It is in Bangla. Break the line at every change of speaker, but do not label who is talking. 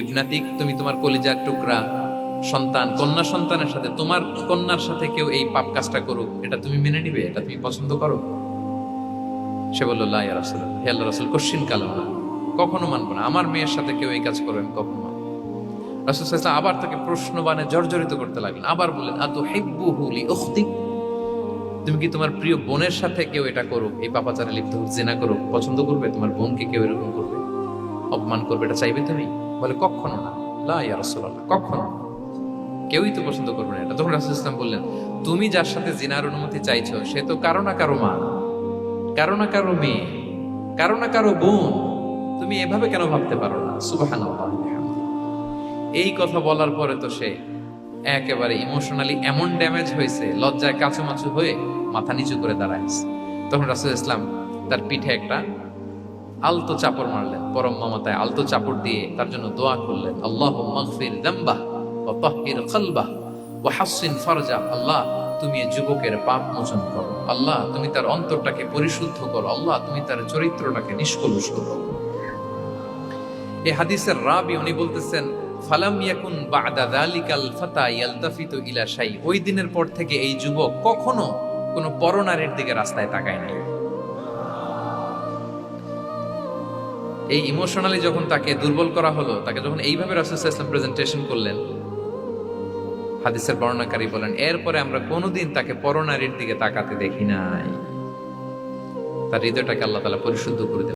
ইবনাতিক, তুমি তোমার কলিজার টুকরা সন্তান কন্যা সন্তানের সাথে, তোমার কন্যার সাথে কেউ এই পাপ কাজটা করুক, এটা তুমি মেনে নিবে? এটা তুমি পছন্দ করো? সে বলল, লা ইয়া রাসূলুল্লাহ, হে আল্লাহর রাসূল, কশিন কালাম না, কখনো মানবো না। আমার মেয়ের সাথে কেউ এই কাজ করবে, আমি কখনো মানবো না। রাসূল সাল্লাল্লাহু আলাইহি ওয়াসাল্লাম আবার তাকে প্রশ্নবাণে জর্জরিত করতে লাগলেন। আবার বললেন, আতুহিব্বুহু লিউখতিক, তুমি কি তোমার প্রিয় বোনের সাথে কেউ এটা করুক, এই পাপাচারে লিপ্ত হোক, জিনা করুক, পছন্দ করবে? তোমার বোনকে কেউ এরকম করবে, অপমান করবে, এটা চাইবে তুমি? বলে, কখনো না, লা ইয়া রাসূলুল্লাহ, কখনো না। কেউই তো পছন্দ করবে না এটা। তখন রাসূল ইসলাম বললেন, তুমি যার সাথে জিনার অনুমতি চাইছো, সে তো কারো না কারো মা, কারো না কারো মেয়ে, কারো না কারো বোন। তুমি এভাবে কেন ভাবতে পারো না? সুবহানাল্লাহ। এই কথা বলার পরে তো সে একেবারে ইমোশনালি এমন ড্যামেজ হয়েছে, লজ্জায় কাচুমাচু হয়ে মাথা নিচু করে দাঁড়াইছে। তখন রাসূল ইসলাম তার পিঠে একটা আলতো চাপড় মারলেন, পরম মমতায় আলতো চাপড় দিয়ে তার জন্য দোয়া করলেন, আল্লাহুম্মা গফির যামবাহ ওয়া তাহহির কলবাহ ওয়া হাসসিন ফারজাহ। আল্লাহ, তুমি এই যুবকের পাপ মোচন করো। আল্লাহ, তুমি তার অন্তরটাকে পরিশুদ্ধ করো। আল্লাহ, তুমি তার চরিত্রটাকে নিষ্কলুষ করো। এই হাদিসের রাবি উনি বলতেছেন, ফালাম ইয়াকুন বা'দা যালিকাল ফাতা ইয়ালতাফিতু ইলা শাই। ওই দিনের পর থেকে এই যুবক কখনো কোনো পরনারীর দিকে রাস্তায় তাকায় নাই। এই ইমোশনালি যখন তাকে দুর্বল করা হলো, তাকে যখন এইভাবে রাসূল সাল্লাল্লাহু আলাইহি ওয়াসাল্লাম প্রেজেন্টেশন করলেন, হাদিসের বর্ণনাকারী বলেন, এরপরে আমরা কোনোদিন তাকে পরনারীর দিকে তাকাতে দেখি নাই। তার হৃদয়টাকে আল্লাহ তাআলা পরিশুদ্ধ করে দিলেন।